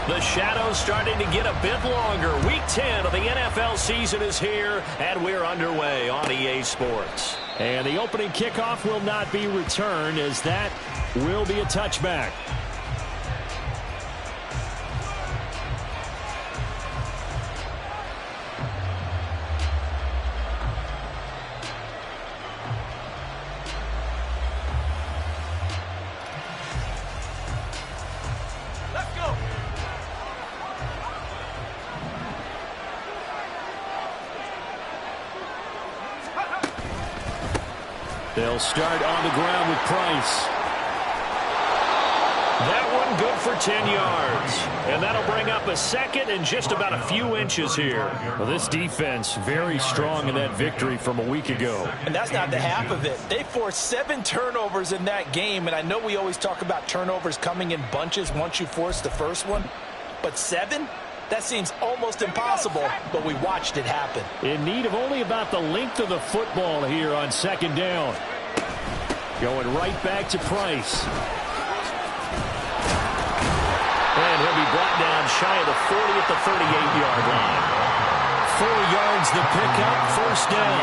The shadow's starting to get a bit longer. Week 10 of the NFL season is here, and we're underway on EA Sports. And the opening kickoff will not be returned, as that will be a touchback. They'll start on the ground with Price. That one good for 10 yards. And that'll bring up a second and just about a few inches here. Well, this defense very strong in that victory from a week ago. And that's not the half of it. They forced 7 turnovers in that game. And I know we always talk about turnovers coming in bunches once you force the first one. But 7? That seems almost impossible, but we watched it happen. In need of only about the length of the football here on second down. Going right back to Price. And he'll be brought down shy of the 40 at the 38-yard line. 4 yards the pickup, first down.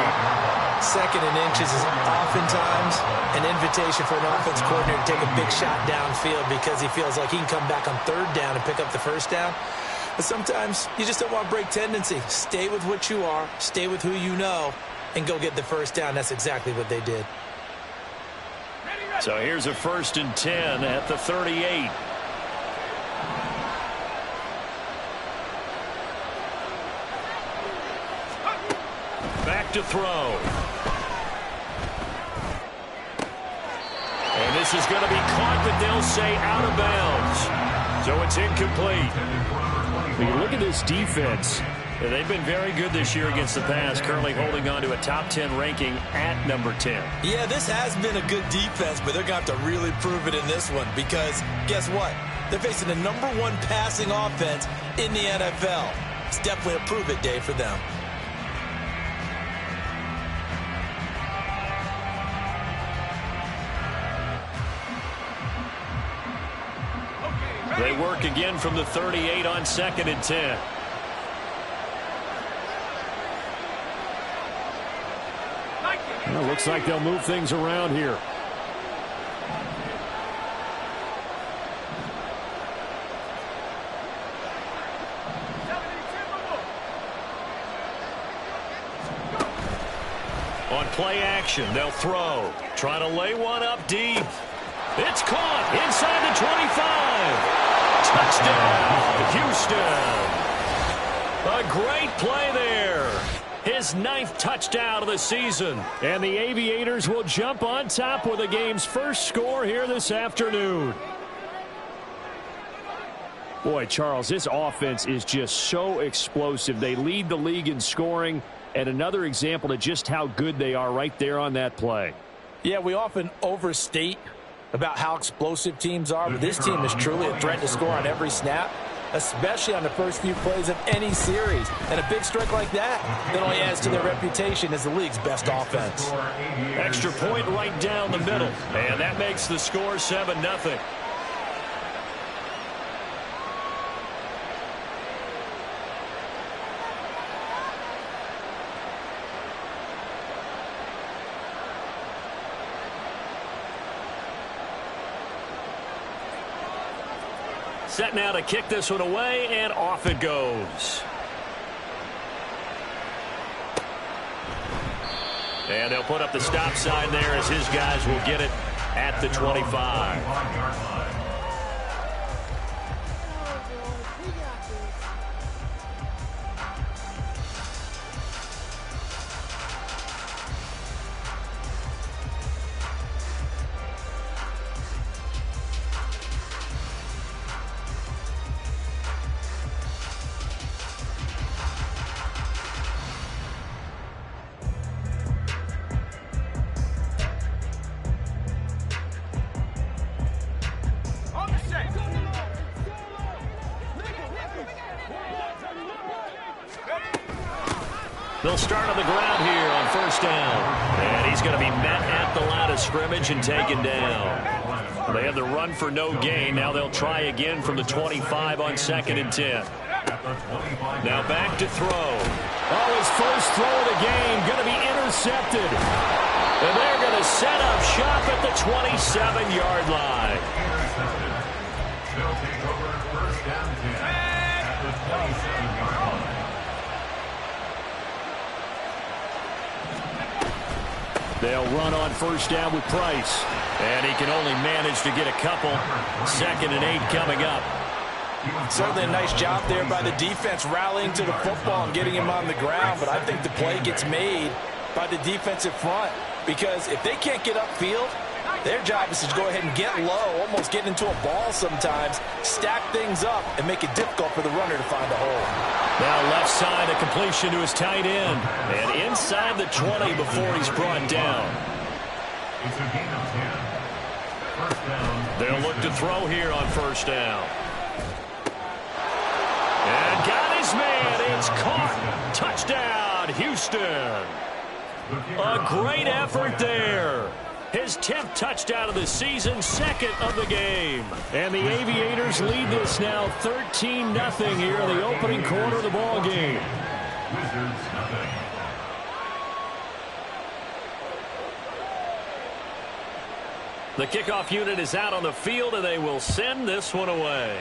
Second and inches is oftentimes an invitation for an offense coordinator to take a big shot downfield because he feels like he can come back on third down and pick up the first down. But sometimes you just don't want to break tendency. Stay with what you are, stay with who you know, and go get the first down. That's exactly what they did. So here's a 1st and 10 at the 38. Back to throw. And this is going to be caught, but they'll say out of bounds. So it's incomplete. When you look at this defense, they've been very good this year against the pass, currently holding on to a top 10 ranking at number 10. Yeah, this has been a good defense, but they're going to have to really prove it in this one because guess what? They're facing the #1 passing offense in the NFL. It's definitely a prove it day for them. They work again from the 38 on 2nd and 10. Well, looks like they'll move things around here. On play action, they'll throw. Trying to lay one up deep. It's caught inside the 25. Touchdown, Houston. A great play there. His 9th touchdown of the season. And the Aviators will jump on top with the game's first score here this afternoon. Boy, Charles, this offense is just so explosive. They lead the league in scoring, and another example of just how good they are right there on that play. Yeah, we often overstate about how explosive teams are, but this team is truly a threat to score on every snap, especially on the first few plays of any series. And a big strike like that only adds to their reputation as the league's best offense. Extra point right down the middle, and that makes the score 7-0. Set now to kick this one away, and off it goes. And they'll put up the stop sign there as his guys will get it at the 25. They'll start on the ground here on first down. And he's going to be met at the line of scrimmage and taken down. They had the run for no gain. Now they'll try again from the 25 on 2nd and 10. Now back to throw. Oh, his first throw of the game going to be intercepted. And they're going to set up shop at the 27-yard line. They'll take over 1st down 10 at the 27-yard line. They'll run on 1st down with Price. And he can only manage to get a couple. 2nd and 8 coming up. Certainly a nice job there by the defense rallying to the football and getting him on the ground. But I think the play gets made by the defensive front. Because if they can't get upfield, their job is to go ahead and get low, almost get into a ball sometimes, stack things up, and make it difficult for the runner to find a hole. Now left side, a completion to his tight end. And inside the 20 before he's brought down. It's a gain of 10. 1st down. They'll look to throw here on 1st down. And got his man. It's caught. Touchdown, Houston. A great effort there. His 10th touchdown of the season, 2nd of the game. And the Aviators lead this now 13-0 here in the opening quarter of the ball game. Wizards nothing. The kickoff unit is out on the field, and they will send this one away.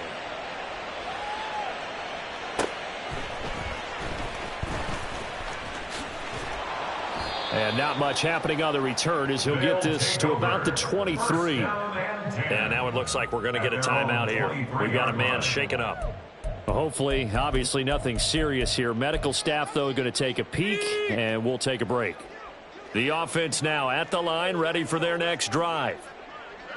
And not much happening on the return as he'll get this to about the 23. And now it looks like we're going to get a timeout here. We've got a man shaken up. Hopefully, obviously nothing serious here. Medical staff, though, going to take a peek, and we'll take a break. The offense now at the line, ready for their next drive.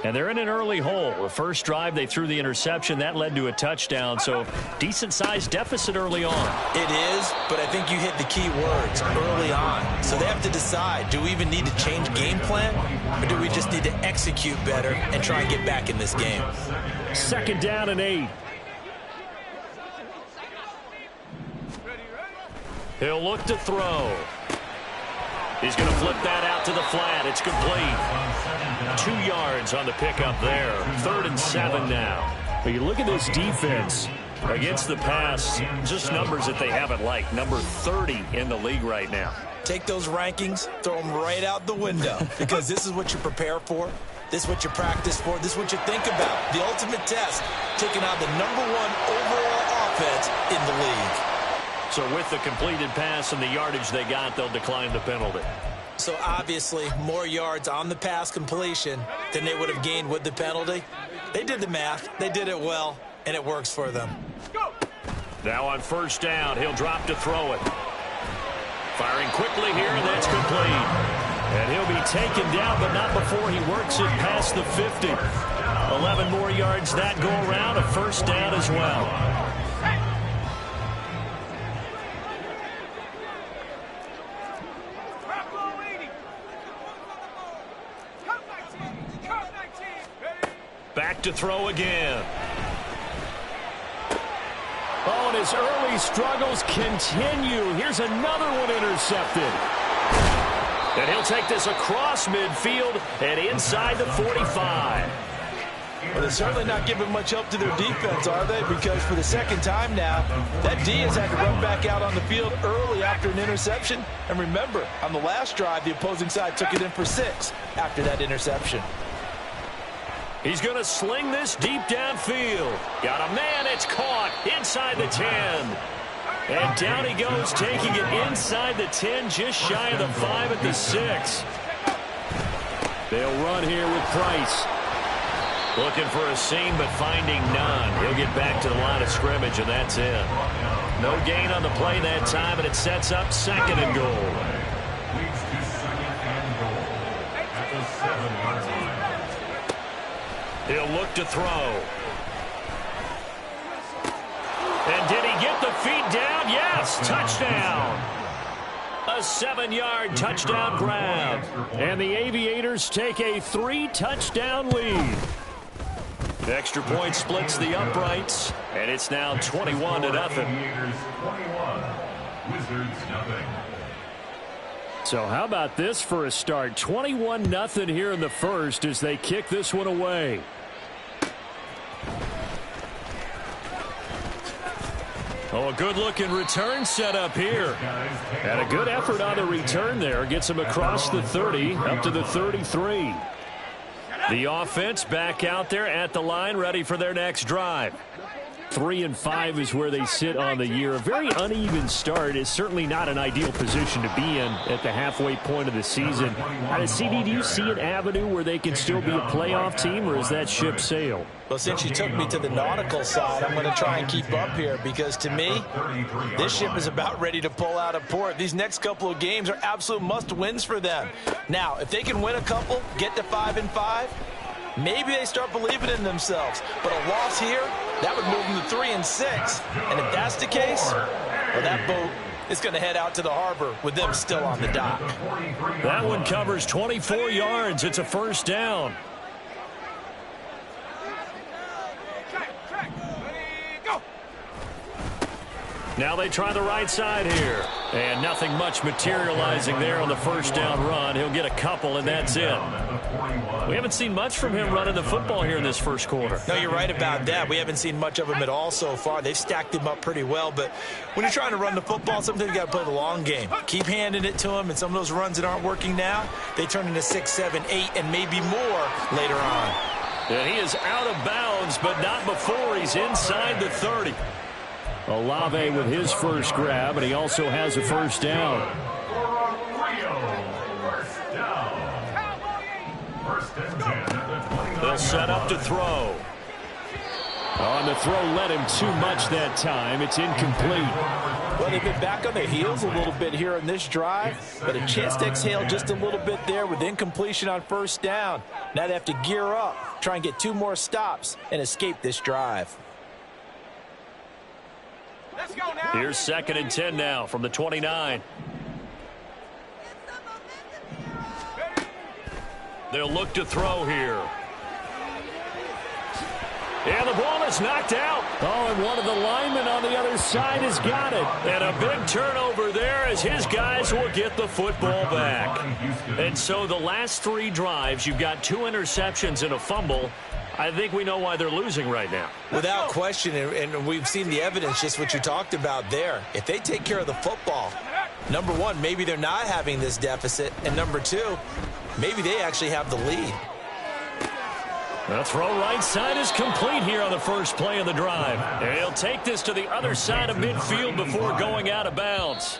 And they're in an early hole. The first drive, they threw the interception. That led to a touchdown, so decent-sized deficit early on. It is, but I think you hit the key words early on. So they have to decide, do we even need to change game plan, or do we just need to execute better and try and get back in this game? 2nd down and 8. He'll look to throw. He's going to flip that out to the flat. It's complete. 2 yards on the pickup there. 3rd and 7 now. But you look at this defense. Against the pass, just numbers that they haven't liked. Number 30 in the league right now. Take those rankings, throw them right out the window, because this is what you prepare for. This is what you practice for. This is what you think about. The ultimate test, taking on the #1 overall offense in the league. So with the completed pass and the yardage they got, they'll decline the penalty. So obviously, more yards on the pass completion than they would have gained with the penalty. They did the math. They did it well, and it works for them. Now on 1st down, he'll drop to throw it. Firing quickly here, and that's complete. And he'll be taken down, but not before he works it past the 50. 11 more yards that go around, a 1st down as well. Back to throw again. Oh, and his early struggles continue. Here's another one intercepted. And he'll take this across midfield and inside the 45. Well, they're certainly not giving much help to their defense, are they? Because for the 2nd time now, that D has had to run back out on the field early after an interception. And remember, on the last drive, the opposing side took it in for 6 after that interception. He's going to sling this deep downfield. Got a man, it's caught inside the 10. And down he goes, taking it inside the 10, just shy of the 5 at the 6. They'll run here with Price. Looking for a seam, but finding none. He'll get back to the line of scrimmage, and that's it. No gain on the play that time, and it sets up 2nd and goal. Leads to 2nd and goal at the 7-yard line. He'll look to throw. And did he get the feet down? Yes, touchdown. A 7-yard touchdown grab. And the Aviators take a 3-touchdown lead. The extra point splits the uprights, and it's now 21-0. Aviators 21, Wizards nothing. So how about this for a start? 21-0 here in the first as they kick this one away. Oh, a good-looking return set up here. And a good effort on the return there. Gets him across the 30, up to the 33. The offense back out there at the line, ready for their next drive. 3-5 is where they sit on the year. A very uneven start is certainly not an ideal position to be in at the halfway point of the season. CD, do you see an avenue where they can still be a playoff team, or is that ship sailed? Well, since you took me to the nautical side, I'm going to try and keep up here because, to me, this ship is about ready to pull out of port. These next couple of games are absolute must-wins for them. Now, if they can win a couple, get to 5-5, maybe they start believing in themselves. But a loss here, that would move them to 3-6. And if that's the case, well, that boat is going to head out to the harbor with them still on the dock. That one covers 24 yards. It's a first down. Now they try the right side here. And nothing much materializing there on the first down run. He'll get a couple, and that's it. We haven't seen much from him running the football here in this first quarter. No, you're right about that. We haven't seen much of him at all so far. They've stacked him up pretty well. But when you're trying to run the football, sometimes you got to play the long game. Keep handing it to him, and some of those runs that aren't working now, they turn into 6, 7, 8, and maybe more later on. And he is out of bounds, but not before he's inside the 30. Olave with his first grab, and he also has a first down. They'll set up to throw. On the throw led him too much that time. It's incomplete. Well, they've been back on their heels a little bit here in this drive, but a chance to exhale just a little bit there with incompletion on first down. Now they have to gear up, try and get 2 more stops, and escape this drive. Here's 2nd and 10 now from the 29. They'll look to throw here. And the ball is knocked out. Oh, and one of the linemen on the other side has got it. And a big turnover there as his guys will get the football back. And so the last 3 drives, you've got 2 interceptions and a fumble. I think we know why they're losing right now. Without question, and we've seen the evidence, just what you talked about there. If they take care of the football, number 1, maybe they're not having this deficit, and number 2, maybe they actually have the lead. The throw right side is complete here on the first play of the drive. And he'll take this to the other side of midfield before going out of bounds.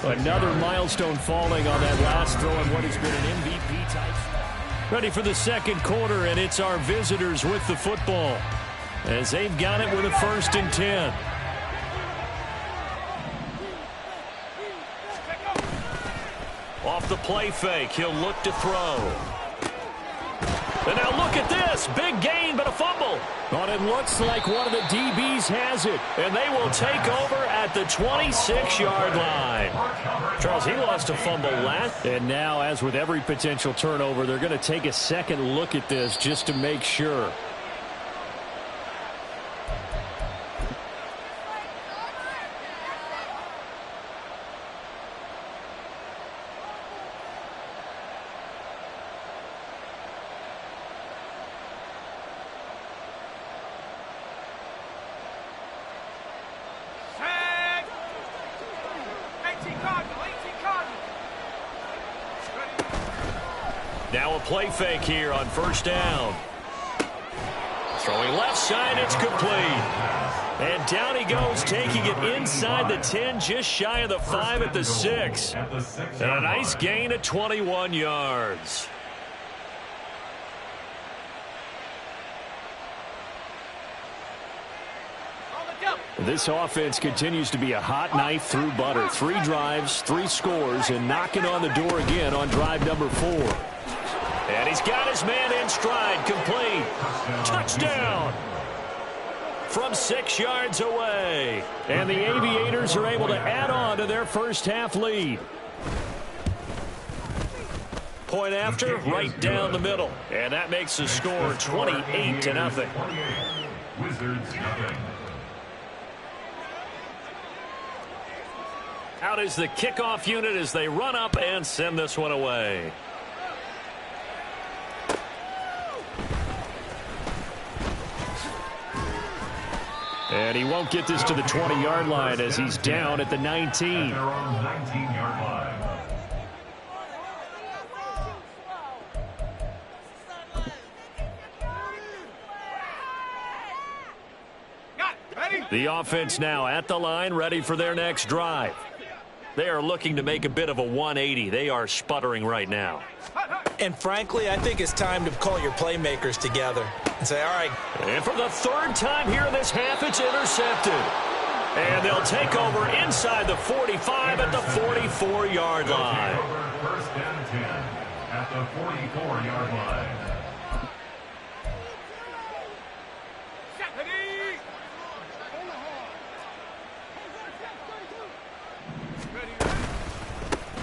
Another milestone falling on that last throw in what has been an MVP type. Ready for the second quarter, and it's our visitors with the football as they've got it with a 1st and 10. Off the play fake, he'll look to throw. And now look at this. Big gain, but a fumble. But it looks like one of the DBs has it. And they will take over at the 26-yard line. Charles, he lost a fumble last. And now, as with every potential turnover, they're going to take a second look at this just to make sure. Now a play fake here on first down. Throwing left side, it's complete. And down he goes, taking it inside the 10, just shy of the 5 at the 6. And a nice gain of 21 yards. This offense continues to be a hot knife through butter. 3 drives, 3 scores, and knocking on the door again on drive number 4. And he's got his man in stride, complete. Touchdown from 6 yards away. And the Aviators are able to add on to their first half lead. Point after, right down the middle. And that makes the score 28-0. Wizards nothing. Out is the kickoff unit as they run up and send this one away. And he won't get this to the 20-yard line as he's down at the 19. At their own 19-yard line. The offense now at the line, ready for their next drive. They are looking to make a bit of a 180. They are sputtering right now. And frankly, I think it's time to call your playmakers together and say, all right. And for the third time here in this half, it's intercepted. And they'll take over inside the 45 at the 44-yard line. First down 10 at the 44-yard line.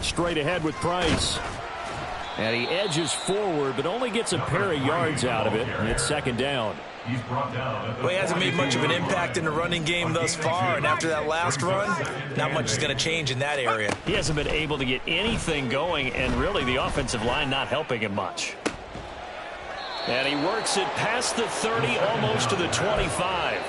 Straight ahead with Price. And he edges forward, but only gets a pair of yards out of it, and it's second down. He's brought down. Well, he hasn't made much of an impact in the running game thus far, and after that last run, not much is going to change in that area. He hasn't been able to get anything going, and really the offensive line not helping him much. And he works it past the 30, almost to the 25.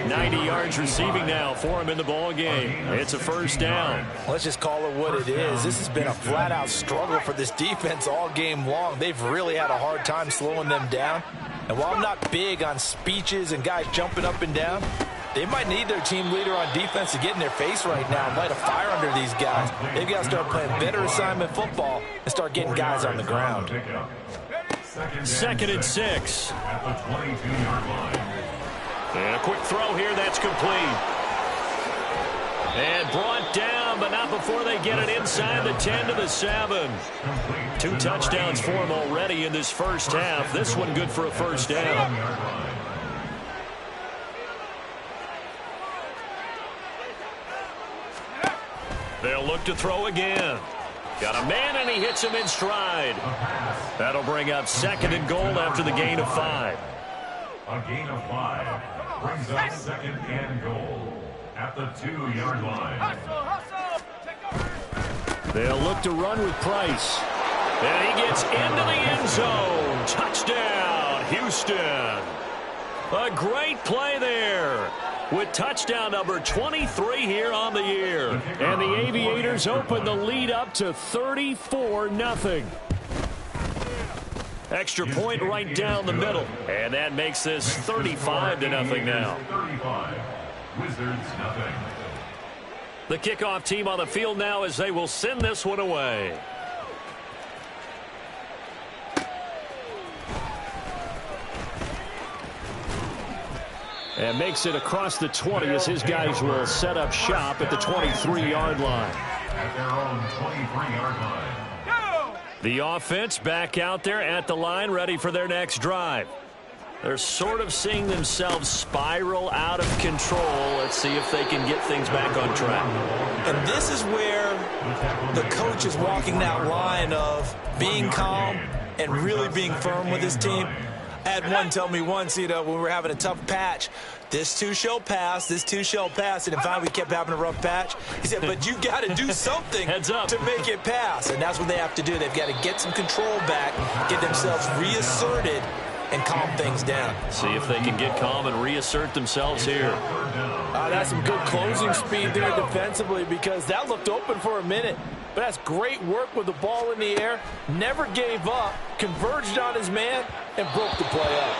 90 yards receiving now for him in the ball game. It's a first down. Let's just call it what it is. This has been a flat-out struggle for this defense all game long. They've really had a hard time slowing them down. And while I'm not big on speeches and guys jumping up and down, they might need their team leader on defense to get in their face right now and light a fire under these guys. They've got to start playing better assignment football and start getting guys on the ground. Second and 6. At the 22-yard line. And a quick throw here, that's complete. And brought down, but not before they get it inside the 10 to the 7. 2 touchdowns for him already in this first half. This one good for a first down. They'll look to throw again. Got a man, and he hits him in stride. That'll bring up second and goal after the gain of 5. A gain of 5 brings up second and goal at the 2-yard line. They'll look to run with Price. And he gets into the end zone. Touchdown, Houston. A great play there with touchdown number 23 here on the year. And the Aviators open the lead up to 34-0. Extra point right down the middle. And that makes this 35-0 now. 35. Wizards nothing. The kickoff team on the field now as they will send this one away. And makes it across the 20 as his guys will set up shop at the 23-yard line. At their own 23-yard line. The offense back out there at the line, ready for their next drive. They're sort of seeing themselves spiral out of control. Let's see if they can get things back on track. And this is where the coach is walking that line of being calm and really being firm with his team. I had one tell me once, when we were having a tough patch, this too shall pass, this too shall pass. And finally we kept having a rough patch. He said, but you got to do something Heads up. to make it pass. And that's what they have to do. They've got to get some control back, get themselves reasserted, and calm things down. See if they can get calm and reassert themselves here. That's some good closing speed there defensively because that looked open for a minute. But that's great work with the ball in the air. Never gave up, converged on his man, and broke the play up.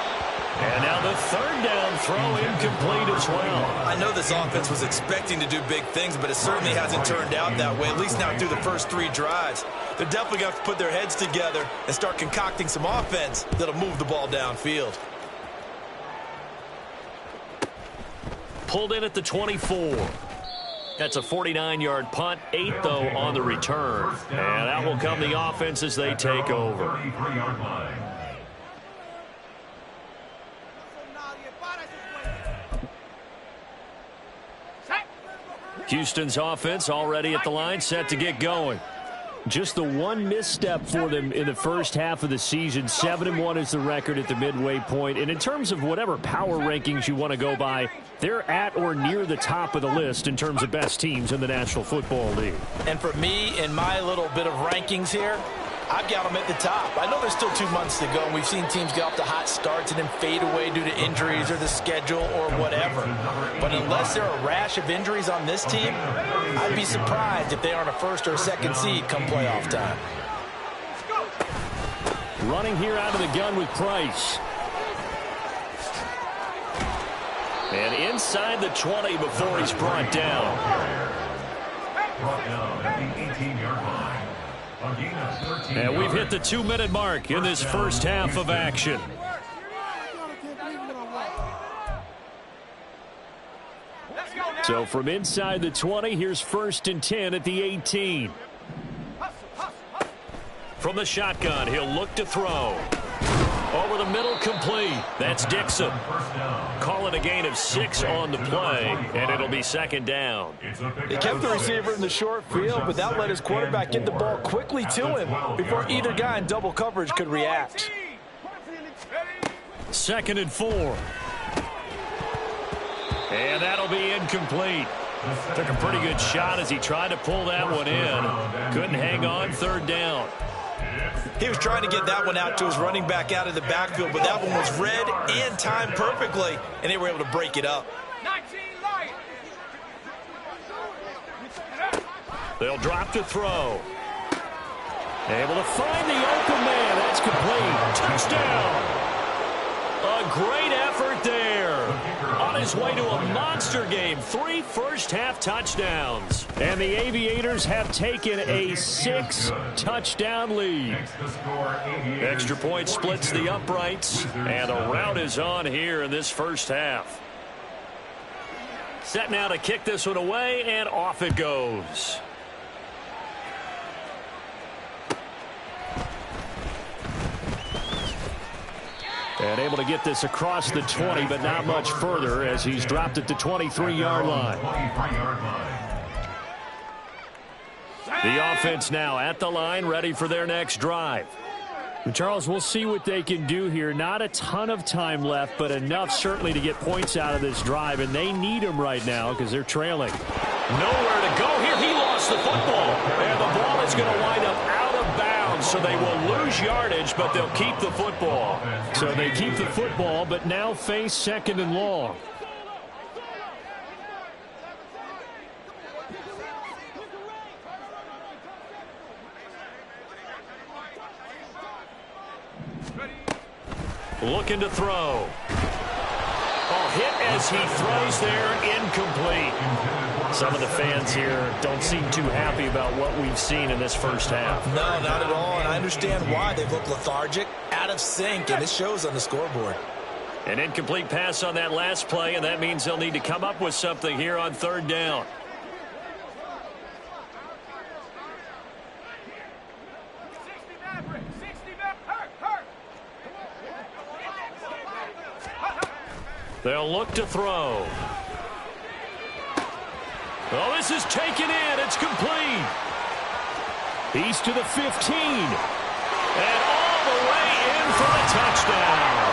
And now the third down throw incomplete as well. I know this offense was expecting to do big things, but it certainly hasn't turned out that way, at least not through the first 3 drives. They're definitely going to have to put their heads together and start concocting some offense that'll move the ball downfield. Pulled in at the 24. That's a 49-yard punt, 8, though, on the return. And that will come the offense as they take over. 33-yard line. Houston's offense already at the line, set to get going. Just the one misstep for them in the first half of the season. 7-1 is the record at the midway point. And in terms of whatever power rankings you want to go by, they're at or near the top of the list in terms of best teams in the National Football League. And for me, in my little bit of rankings here, I've got them at the top. I know there's still 2 months to go, and we've seen teams get off to hot starts and then fade away due to injuries or the schedule or whatever. But unless there are a rash of injuries on this team, I'd be surprised if they aren't a first or a second seed come playoff time. Running here out of the gun with Price. And inside the 20 before he's brought down. Brought down at the 18-yard line. And we've hit the 2-minute mark in this first half of action. So from inside the 20, here's 1st and 10 at the 18. From the shotgun, he'll look to throw. Over the middle, complete. That's Dixon. Call it a gain of 6 on the play, and it'll be 2nd down. They kept the receiver in the short field, but that let his quarterback get the ball quickly to him before either guy in double coverage could react. 2nd and 4. And that'll be incomplete. Took a pretty good shot as he tried to pull that one in. Couldn't hang on. 3rd down. He was trying to get that one out to his running back out of the backfield, but that one was read and timed perfectly, and they were able to break it up. They'll drop to throw. Able to find the open man. That's complete. Touchdown. A great effort there. On his way to a monster game. 3 first-half touchdowns. And the Aviators have taken a 6-touchdown lead. Extra point splits the uprights. And a rout is on here in this first half. Set now to kick this one away, and off it goes. And able to get this across the 20, but not much further as he's dropped it to 23-yard line. The offense now at the line, ready for their next drive. And Charles, we'll see what they can do here. Not a ton of time left, but enough certainly to get points out of this drive, and they need them right now because they're trailing. Nowhere to go here. He lost the football, and the ball is going to wind up out of bounds, so they will lose yardage, but they'll keep the football. So they keep the football, but now face 2nd and long. Looking to throw. Oh, hit as he throws there, incomplete. Some of the fans here don't seem too happy about what we've seen in this first half. No, not at all, and I understand why. They've looked lethargic, out of sync, and it shows on the scoreboard. An incomplete pass on that last play, and that means they'll need to come up with something here on 3rd down. They'll look to throw. Oh, this is taken in. It's complete. He's to the 15. And all the way in for the touchdown.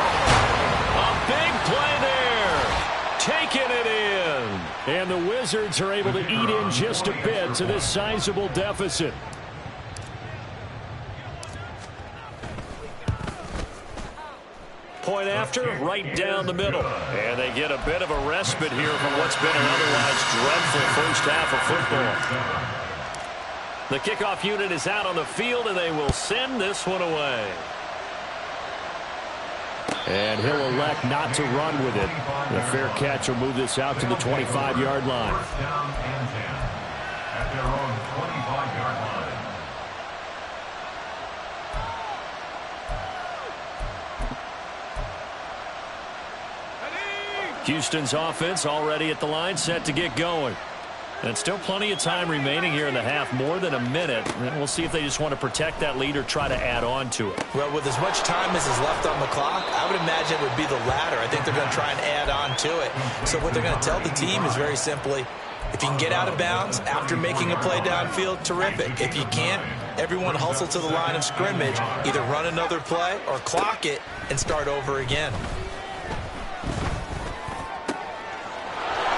A big play there. Taking it in. And the Wizards are able to eat in just a bit to this sizable deficit. Point after, right down the middle. And they get a bit of a respite here from what's been an otherwise dreadful first half of football. The kickoff unit is out on the field, and they will send this one away. And he'll elect not to run with it. The fair catch will move this out to the 25-yard line. First down and 10 at their own 25-yard line. Houston's offense already at the line, set to get going. And still plenty of time remaining here in the half, more than a minute. And we'll see if they just want to protect that lead or try to add on to it. Well, with as much time as is left on the clock, I would imagine it would be the latter. I think they're going to try and add on to it. So what they're going to tell the team is very simply, if you can get out of bounds after making a play downfield, terrific. If you can't, Everyone hustle to the line of scrimmage, either run another play or clock it and start over again.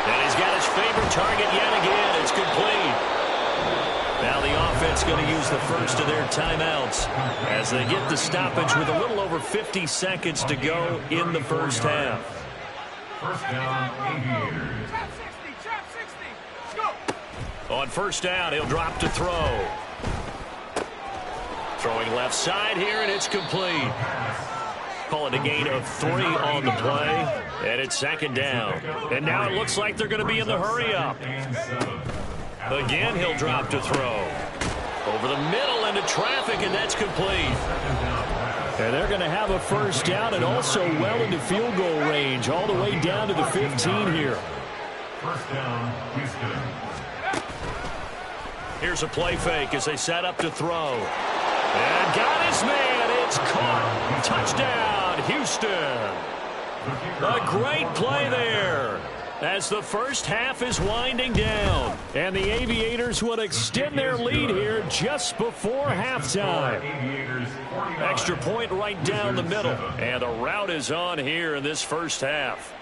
And he's got his favorite target yet again. It's complete. Now the offense going to use the first of their timeouts as they get the stoppage with a little over 50 seconds to go in the first half. First down, Aviators. On first down, he'll drop to throw. Throwing left side here, and it's complete. Call it a gain of 3 on the play, and it's second down. And now it looks like they're going to be in the hurry-up. Again, he'll drop to throw. Over the middle into traffic, and that's complete. And they're going to have a first down and also well into field goal range, all the way down to the 15 here. First down, Houston. Here's a play fake as they set up to throw. And got his man. It's caught. Touchdown, Houston. A great play there as the first half is winding down. And the Aviators will extend their lead here just before halftime. Extra point right down the middle. And a rout is on here in this first half.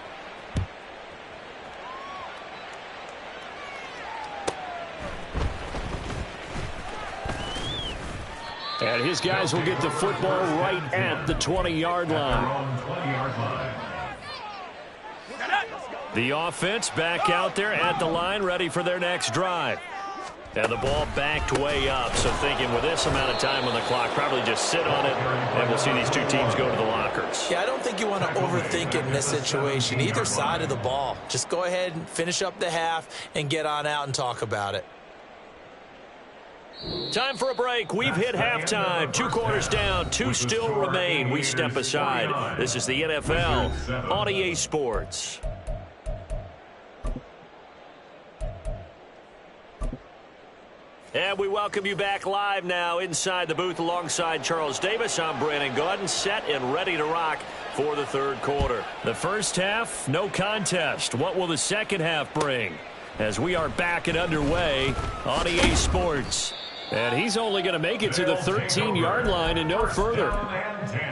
And his guys will get the football right at the 20-yard line. The offense back out there at the line, ready for their next drive. And the ball backed way up, so thinking with this amount of time on the clock, probably just sit on it, and we'll see these two teams go to the lockers. Yeah, I don't think you want to overthink it in this situation, either side of the ball. Just go ahead and finish up the half and get on out and talk about it. Time for a break. We've hit halftime. 2 quarters down, 2 still remain. We step aside. This is the NFL on EA Sports. And we welcome you back live now inside the booth alongside Charles Davis. I'm Brandon Gaudin, set and ready to rock for the third quarter. The first half, no contest. What will the second half bring? As we are back and underway on EA Sports. And he's only going to make it to the 13-yard line and no further.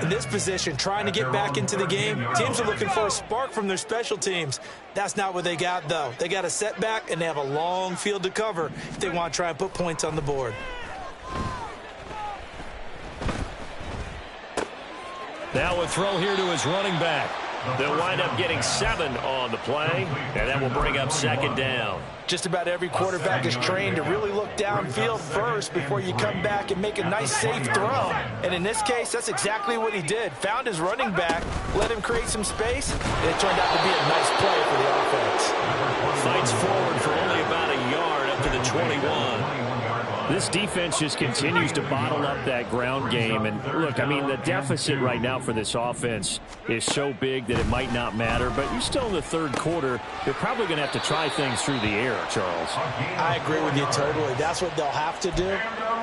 In this position, trying to get back into the game, teams are looking for a spark from their special teams. That's not what they got, though. They got a setback, and they have a long field to cover if they want to try and put points on the board. Now a throw here to his running back. They'll wind up getting 7 on the play, and that will bring up second down. Just about every quarterback is trained to really look downfield first before you come back and make a nice, safe throw. And in this case, that's exactly what he did. Found his running back, let him create some space, and it turned out to be a nice play for the offense. Fights forward for only about a yard up to the 21. This defense just continues to bottle up that ground game. And look, I mean, the deficit right now for this offense is so big that it might not matter. But you're still in the third quarter. You're probably going to have to try things through the air, Charles. I agree with you totally. That's what they'll have to do.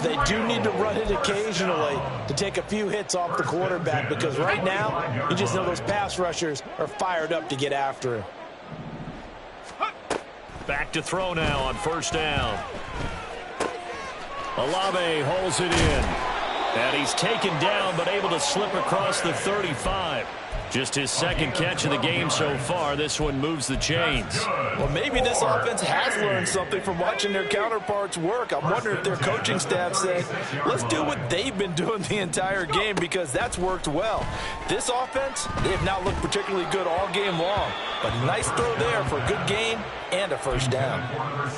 They do need to run it occasionally to take a few hits off the quarterback, because right now, you just know those pass rushers are fired up to get after him. Back to throw now on first down. Olave holds it in. And he's taken down but able to slip across the 35. Just his second catch of the game so far. This one moves the chains. Well, maybe this offense has learned something from watching their counterparts work. I'm wondering if their coaching staff said, let's do what they've been doing the entire game, because that's worked well. This offense, they have not looked particularly good all game long. But nice throw there for a good gain and a first down.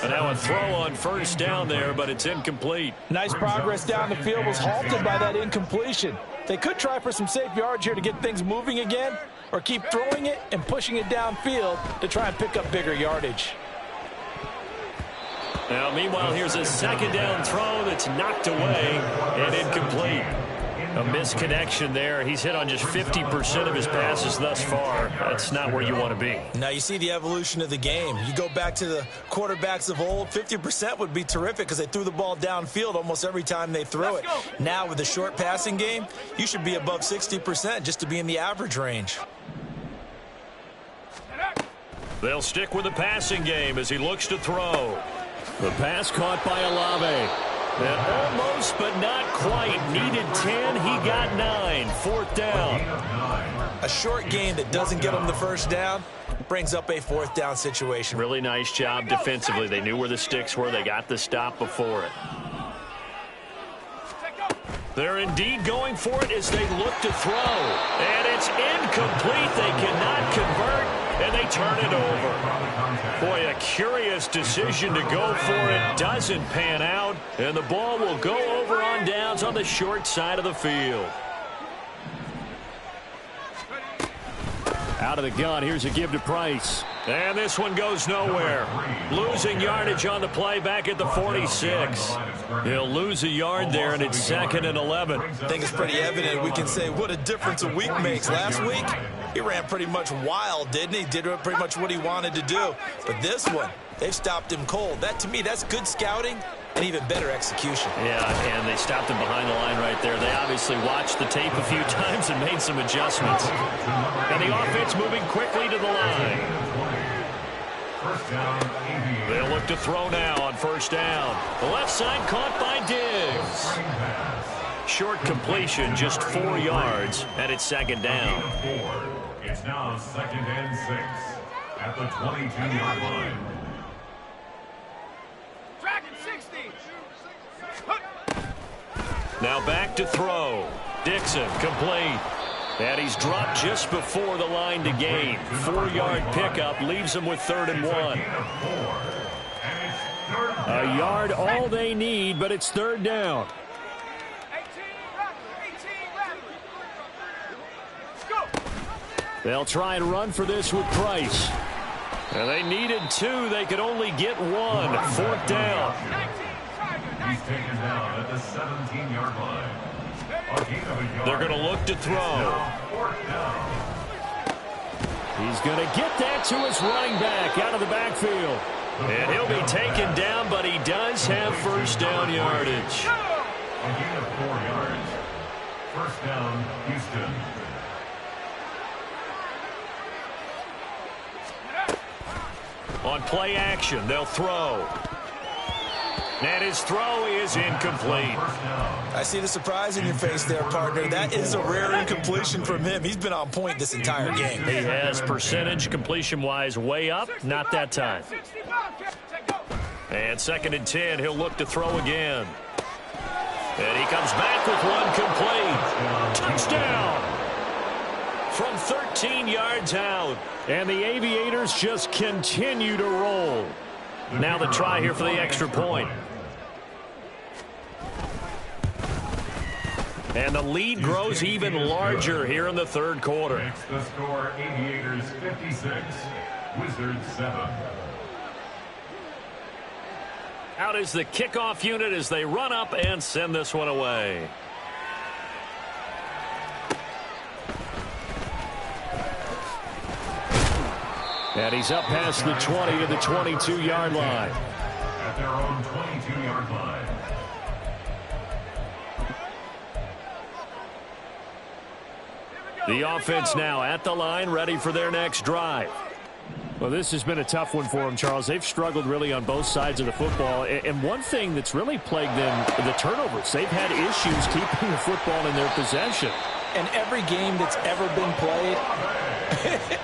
And now a throw on first down there, but it's incomplete. Nice progress down the field was halted by that incompletion. They could try for some safe yards here to get things moving again, or keep throwing it and pushing it downfield to try and pick up bigger yardage. Now, meanwhile, here's a second down throw that's knocked away and incomplete. A misconnection there. He's hit on just 50% of his passes thus far. That's not where you want to be. Now you see the evolution of the game. You go back to the quarterbacks of old, 50% would be terrific because they threw the ball downfield almost every time they threw it. Now with the short passing game, you should be above 60% just to be in the average range. They'll stick with the passing game as he looks to throw. The pass caught by Olave. Almost, but not quite. Needed 10. He got 9. Fourth down. A short game that doesn't get him the first down brings up a fourth down situation. Really nice job defensively. They knew where the sticks were. They got the stop before it. They're indeed going for it as they look to throw. And it's incomplete. They cannot convert, and they turn it over. Boy, a curious decision to go for it. Doesn't pan out, and the ball will go over on downs on the short side of the field. Out of the gun, here's a give to Price. And this one goes nowhere. Losing yardage on the play back at the 46. He'll lose a yard there, and it's 2nd and 11. I think it's pretty evident. We can say what a difference a week makes. Last week, he ran pretty much wild, didn't he? Did pretty much what he wanted to do. But this one, they've stopped him cold. That, to me, that's good scouting and even better execution. Yeah, and they stopped him behind the line right there. They obviously watched the tape a few times and made some adjustments. And the offense moving quickly to the line. They'll look to throw now on first down. The left side caught by Diggs. Short completion, just 4 yards, and it's 2nd down. It's now 2nd and 6 at the 22-yard line. Now back to throw. Dixon complete. And he's dropped just before the line to gain. 4-yard pickup leaves him with 3rd and 1. A yard all they need, but it's 3rd down. They'll try and run for this with Price. And they needed 2. They could only get 1. 4th down. He's taken down at the 17-yard line. They're going to look to throw. He's going to get that to his running back out of the backfield. And he'll be taken down, but he does have first down yardage. A gain of 4 yards. First down, Houston. On play action, they'll throw. And his throw is incomplete. I see the surprise in your face there, partner. That is a rare incompletion from him. He's been on point this entire game. He has percentage completion-wise way up. Not that time. And 2nd and 10, he'll look to throw again. And he comes back with one complete. Touchdown! From 13 yards out. And the Aviators just continue to roll. Now the try here for the extra point. And the lead grows even larger here in the 3rd quarter. Makes the score Aviators 56, Wizards 7. Out is the kickoff unit as they run up and send this one away. And he's up past the 20 to the 22-yard line. At their own 22-yard line. The offense now at the line, ready for their next drive. Well, this has been a tough one for them, Charles. They've struggled really on both sides of the football. And one thing that's really plagued them, the turnovers. They've had issues keeping the football in their possession. And every game that's ever been played,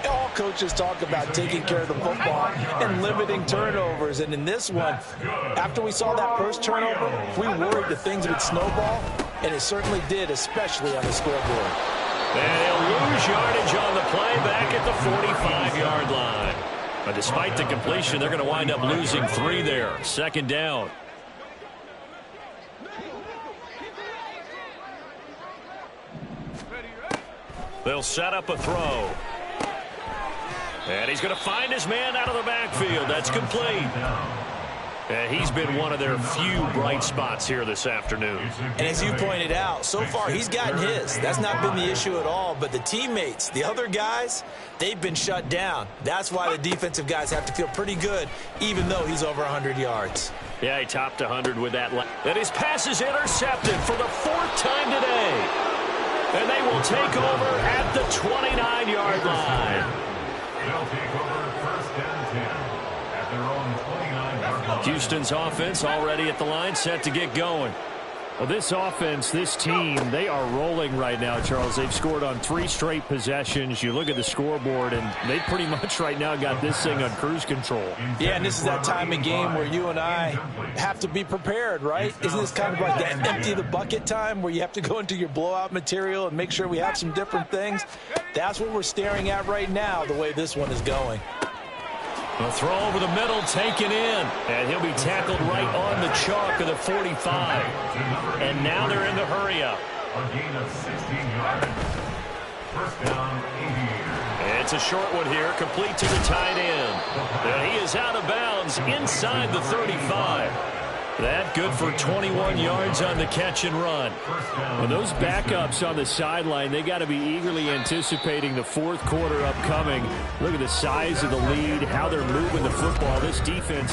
all coaches talk about taking care of the football and limiting turnovers. And in this one, after we saw that first turnover, we worried that things would snowball, and it certainly did, especially on the scoreboard. And he'll lose yardage on the play back at the 45-yard line. But despite the completion, they're going to wind up losing 3 there. 2nd down. They'll set up a throw. And he's going to find his man out of the backfield. That's complete. And he's been one of their few bright spots here this afternoon. And as you pointed out, so far he's gotten his. That's not been the issue at all. But the teammates, the other guys, they've been shut down. That's why the defensive guys have to feel pretty good, even though he's over 100 yards. Yeah, he topped 100 with that. And his pass is intercepted for the 4th time today. And they will take over at the 29-yard line. They'll take over 1st and 10 at their own 29-yard line. Houston's offense already at the line, set to get going. Well, this offense, this team, they are rolling right now, Charles. They've scored on 3 straight possessions. You look at the scoreboard, and they pretty much right now got this thing on cruise control. Yeah, and this is that time of game where you and I have to be prepared, right? Isn't this kind of like that empty the bucket time where you have to go into your blowout material and make sure we have some different things? That's what we're staring at right now, the way this one is going. A throw over the middle, taken in. And he'll be tackled right on the chalk of the 45. And now they're in the hurry-up. A gain of 16 yards. First down, Aviators. It's a short one here, complete to the tight end. And he is out of bounds inside the 35. That good for 21 yards on the catch and run. Well, those backups on the sideline, they got to be eagerly anticipating the fourth quarter upcoming. Look at the size of the lead, how they're moving the football. This defense.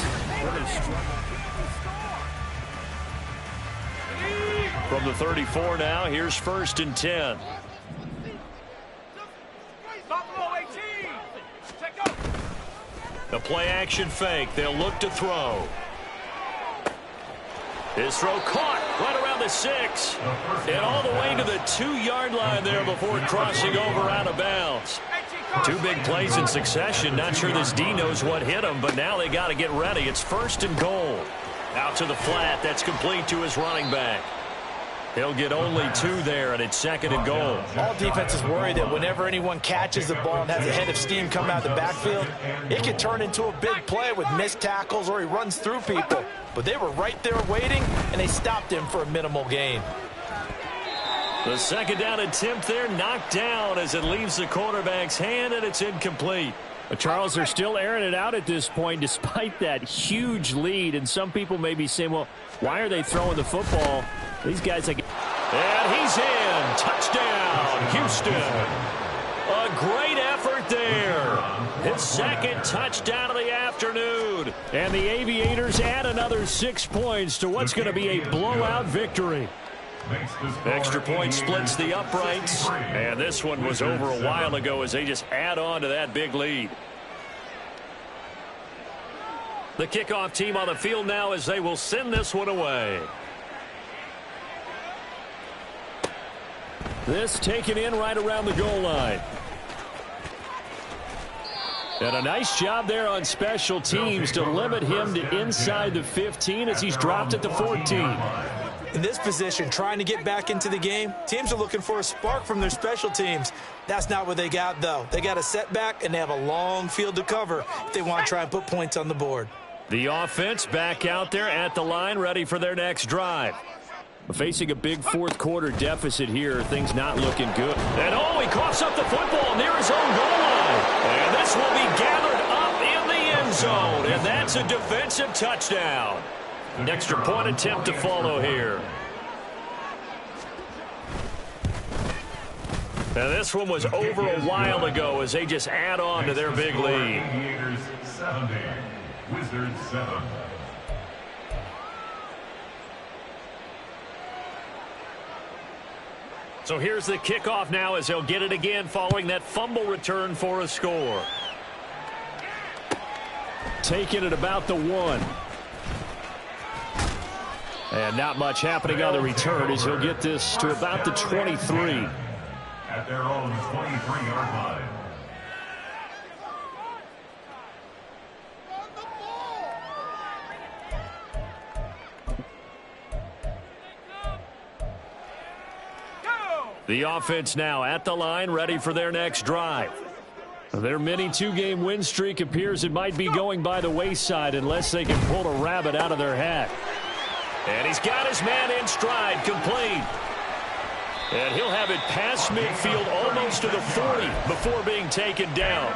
From the 34 now, here's 1st and 10. The play action fake. They'll look to throw. His throw caught right around the 6. And all the way to the 2-yard line there before crossing over out of bounds. 2 big plays in succession. Not sure this D knows what hit him, but now they got to get ready. It's 1st and goal. Out to the flat. That's complete to his running back. He'll get only 2 there, and it's 2nd and goal. All defenses worry that whenever anyone catches the ball and has a head of steam come out of the backfield, it can turn into a big play with missed tackles or he runs through people. But they were right there waiting, and they stopped him for a minimal gain. The 2nd down attempt there knocked down as it leaves the quarterback's hand, and it's incomplete. But Charles, they're still airing it out at this point despite that huge lead. And some people may be saying, well, why are they throwing the football? These guys, like, and he's in. Touchdown, Houston. A great effort there. His 2nd touchdown of the afternoon. And the Aviators add another 6 points to what's going to be a blowout victory. Extra point splits the uprights. And this one was over a while ago as they just add on to that big lead. The kickoff team on the field now as they will send this one away. This taken in right around the goal line. And a nice job there on special teams to limit him to inside the 15 as he's dropped at the 14. In this position, trying to get back into the game, teams are looking for a spark from their special teams. That's not what they got, though. They got a setback, and they have a long field to cover if they want to try and put points on the board. The offense back out there at the line, ready for their next drive. Facing a big fourth quarter deficit here, things not looking good. And he coughs up the football near his own goal line. And this will be gathered up in the end zone. And that's a defensive touchdown. An extra point attempt to follow here. Now this one was over a while ago as they just add on to their big lead. Aviators 70, Wizards 7. So here's the kickoff now as they'll get it again following that fumble return for a score. Taking it about the 1. And not much happening on the return as he'll get this to about the 23. At their own 23-yard line. The offense now at the line, ready for their next drive. Their mini 2-game win streak appears it might be going by the wayside unless they can pull a rabbit out of their hat. And he's got his man in stride, complete. And he'll have it past midfield almost to the 40 before being taken down.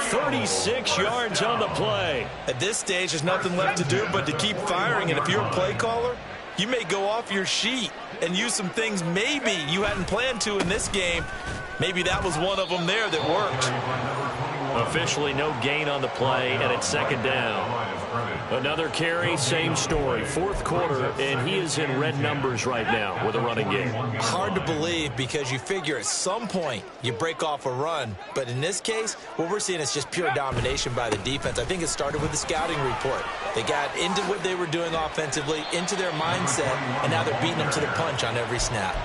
36 yards on the play. At this stage, there's nothing left to do but to keep firing. And if you're a play caller, you may go off your sheet and use some things maybe you hadn't planned to in this game. Maybe that was one of them there that worked. Officially no gain on the play, and it's 2nd down. Another carry, same story. Fourth quarter, and he is in red numbers right now with a running game. Hard to believe because you figure at some point you break off a run. But in this case, what we're seeing is just pure domination by the defense. I think it started with the scouting report. They got into what they were doing offensively, into their mindset, and now they're beating them to the punch on every snap.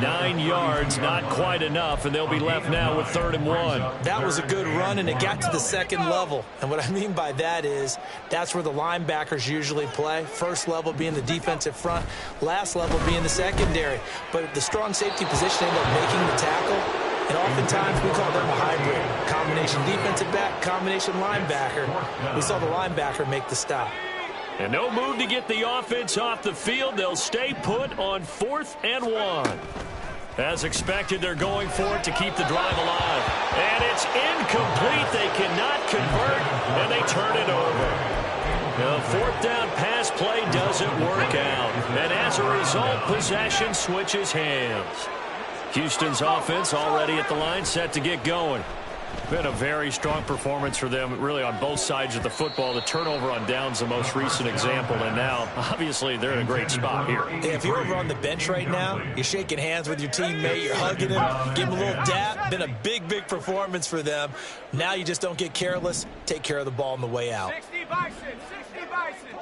9 yards, not quite enough, and they'll be left now with 3rd and 1. That was a good run, and it got to the second level. And what I mean by that is that's where the linebackers usually play. First level being the defensive front, last level being the secondary. But the strong safety position ended up making the tackle, and oftentimes we call them a hybrid. Combination defensive back, combination linebacker. We saw the linebacker make the stop. And no move to get the offense off the field. They'll stay put on 4th and 1. As expected, they're going for it to keep the drive alive. And it's incomplete. They cannot convert, and they turn it over. The 4th down pass play doesn't work out. And as a result, possession switches hands. Houston's offense already at the line, set to get going. Been a very strong performance for them, really, on both sides of the football. The turnover on downs, the most recent example, and now, obviously, they're in a great spot here. Hey, if you're over on the bench right now, you're shaking hands with your teammate, you're hugging him, give him a little dap. Been a big, big performance for them. Now you just don't get careless. Take care of the ball on the way out. 60 Bison, 60 Bison.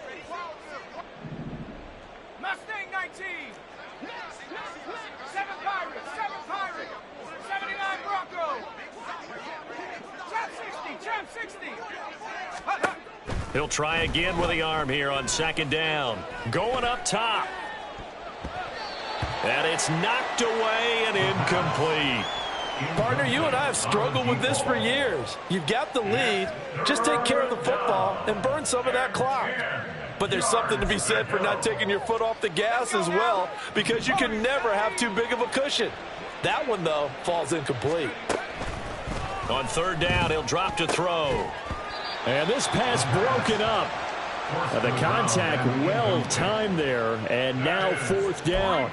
Mustang 19. 7 Pirates, 7 Pirates. 79 Bronco. Champ 60. He'll try again with the arm here on 2nd down. Going up top. And it's knocked away and incomplete. Partner, you and I have struggled with this for years. You've got the lead. Just take care of the football and burn some of that clock. But there's something to be said for not taking your foot off the gas as well, because you can never have too big of a cushion. That one, though, falls incomplete. On 3rd down, he'll drop to throw. And this pass broken up. The contact well-timed there, and now 4th down.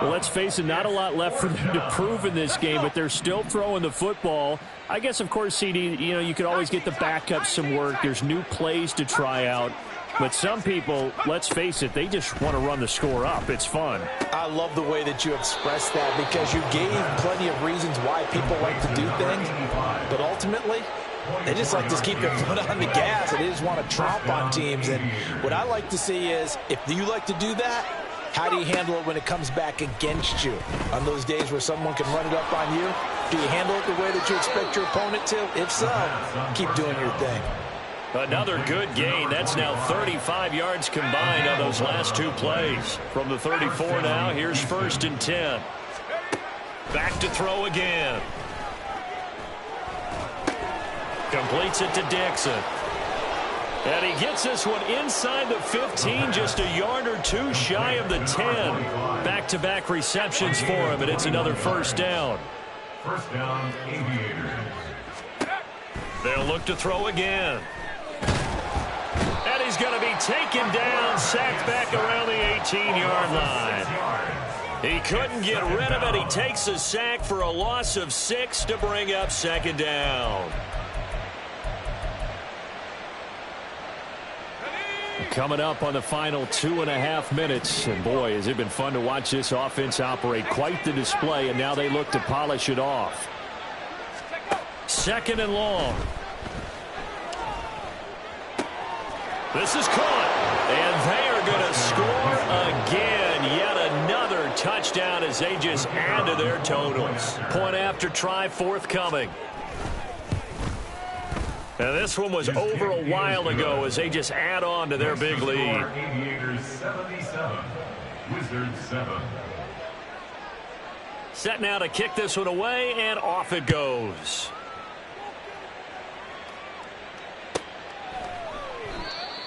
Well, let's face it, not a lot left for them to prove in this game, but they're still throwing the football. I guess, of course, CD, you could always get the backup some work. There's new plays to try out. But some people, let's face it, they just want to run the score up. It's fun. I love the way that you expressed that, because you gave plenty of reasons why people like to do things. But ultimately, they just like to keep their foot on the gas, and they just want to tromp on teams. And what I like to see is, if you like to do that, how do you handle it when it comes back against you? On those days where someone can run it up on you, do you handle it the way that you expect your opponent to? If so, keep doing your thing. Another good gain. That's now 35 yards combined on those last 2 plays. From the 34 now, here's 1st and 10. Back to throw again. Completes it to Dixon. And he gets this one inside the 15, just a yard or 2 shy of the 10. Back-to-back receptions for him, and it's another 1st down. 1st down, Aviators. They'll look to throw again. And he's going to be taken down, sacked back around the 18-yard line. He couldn't get rid of it. He takes a sack for a loss of 6 to bring up 2nd down. Coming up on the final 2.5 minutes. And boy, has it been fun to watch this offense operate. Quite the display, and now they look to polish it off. 2nd and long. This is caught, and they are going to score again. Yet another touchdown as they just add to their totals. Point after try forthcoming. And this one was over a while ago as they just add on to their big lead. Aviators 77, Wizards 7. Set now to kick this one away, and off it goes.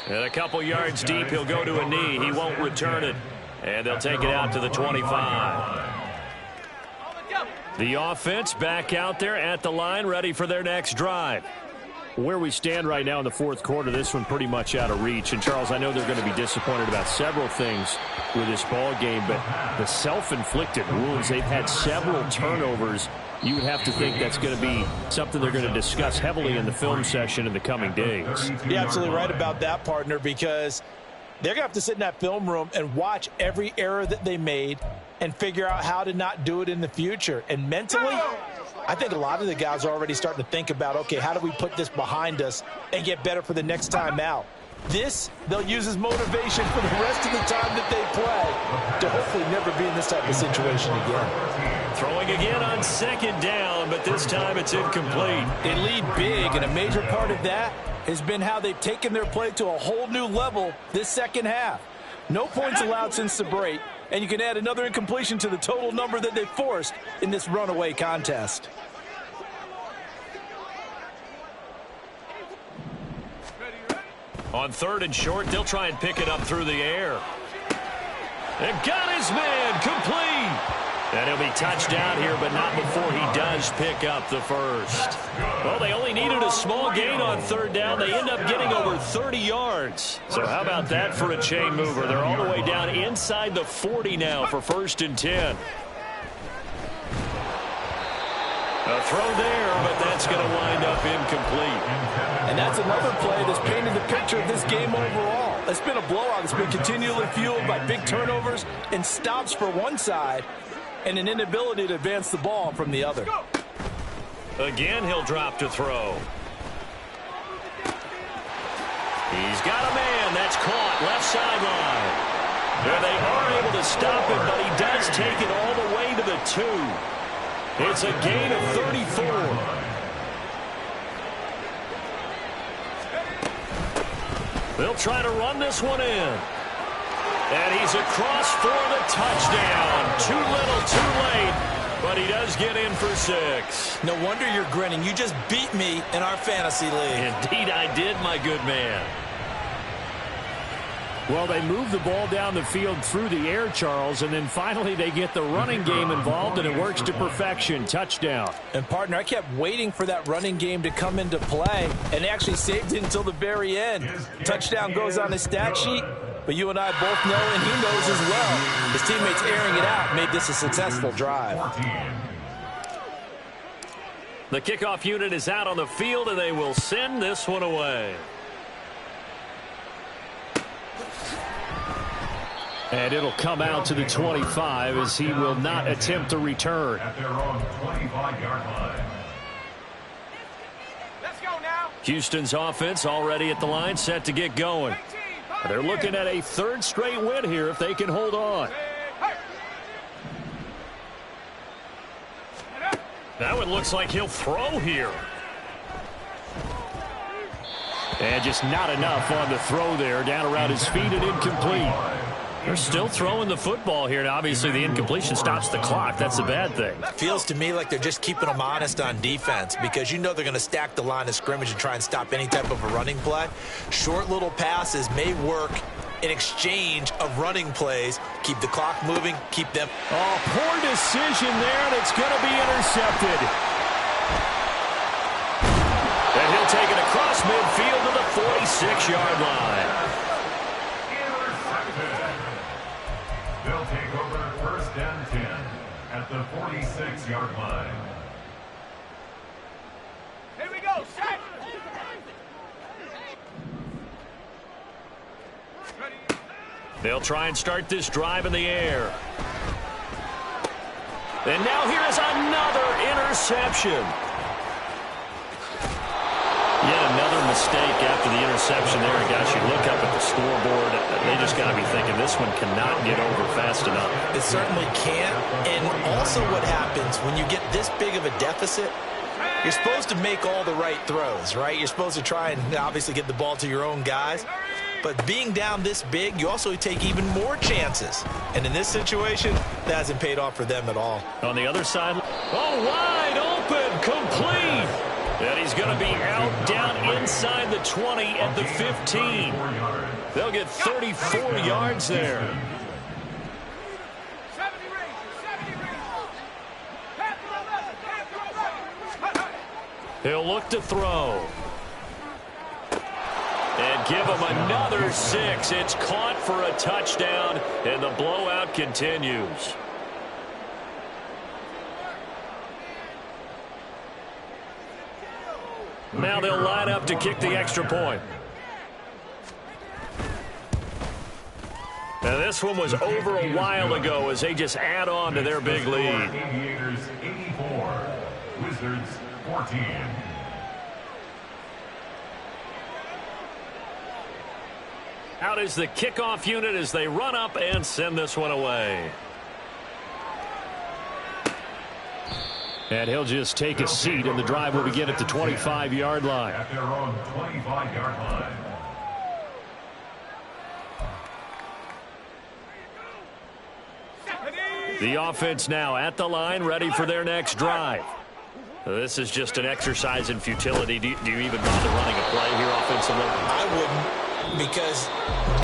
And a couple yards deep, he'll go to a knee. He won't return it. And they'll take it out to the 25. The offense back out there at the line, ready for their next drive. Where we stand right now in the 4th quarter, this one pretty much out of reach. And, Charles, I know they're going to be disappointed about several things with this ball game, but the self-inflicted wounds, they've had several turnovers You would have to think that's going to be something they're going to discuss heavily in the film session in the coming days. You're absolutely right about that, partner, because they're going to have to sit in that film room and watch every error that they made and figure out how to not do it in the future. And mentally, I think a lot of the guys are already starting to think about, okay, how do we put this behind us and get better for the next time out? This, they'll use as motivation for the rest of the time that they play to hopefully never be in this type of situation again. Throwing again on second down, but this time it's incomplete. They lead big, and a major part of that has been how they've taken their play to a whole new level this second half. No points allowed since the break, and you can add another incompletion to the total number that they forced in this runaway contest. On third and short, they'll try and pick it up through the air. And got his man complete. And he'll be touchdown here, but not before he does pick up the first. Well, they only needed a small gain on third down. They end up getting over 30 yards. So how about that for a chain mover? They're all the way down inside the 40 now for 1st and 10. A throw there, but that's going to wind up incomplete. And that's another play that's painted the picture of this game overall. It's been a blowout. It's been continually fueled by big turnovers and stops for one side and an inability to advance the ball from the other. Again, he'll drop to throw. He's got a man. That's caught left sideline. There they are able to stop him, but he does take it all the way to the 2. It's a gain of 34. They'll try to run this one in. And he's across for the touchdown. Too little, too late. But he does get in for 6. No wonder you're grinning. You just beat me in our fantasy league. Indeed I did, my good man. Well, they move the ball down the field through the air, Charles, and then finally they get the running game involved, and it works to perfection. Touchdown. And, partner, I kept waiting for that running game to come into play, and they actually saved it until the very end. Touchdown goes on his stat sheet, but you and I both know, and he knows as well, his teammates airing it out made this a successful drive. The kickoff unit is out on the field, and they will send this one away. And it'll come out to the 25 as he will not attempt to return. At their own 25-yard line. Let's go now. Houston's offense already at the line, set to get going. They're looking at a 3rd straight win here if they can hold on. That one looks like he'll throw here. And just not enough on the throw there. Down around his feet and incomplete. They're still throwing the football here. Now, obviously, the incompletion stops the clock. That's a bad thing. Feels to me like they're just keeping them honest on defense because you know they're going to stack the line of scrimmage and try and stop any type of a running play. Short little passes may work in exchange of running plays. Keep the clock moving, keep them. Oh, poor decision there, and it's going to be intercepted. And he'll take it across midfield to the 46-yard line. They'll take over 1st and 10 at the 46-yard line. Here we go, set. They'll try and start this drive in the air. And now here is another interception. Yet another mistake after the interception there. And guys, you look up at the scoreboard, they just got to be thinking this one cannot get over fast enough. It certainly can't. And also what happens when you get this big of a deficit, you're supposed to make all the right throws, right? You're supposed to try and obviously get the ball to your own guys. But being down this big, you also take even more chances. And in this situation, that hasn't paid off for them at all. On the other side, oh, wide open, complete. And he's going to be out down inside the 20 at the 15. They'll get 34 yards there. 70 range. Pass to the left. He'll look to throw. And give him another 6. It's caught for a touchdown, and the blowout continues. Now they'll line up to kick the extra point. Now this one was over a while ago as they just add on to their big lead. Aviators 84, Wizards 14. Out is the kickoff unit as they run up and send this one away. And he'll just take a seat, and the drive will begin at the 25-yard line. At their own 25-yard line. The offense now at the line, ready for their next drive. This is just an exercise in futility. Do you even bother running a play here offensively? I wouldn't, because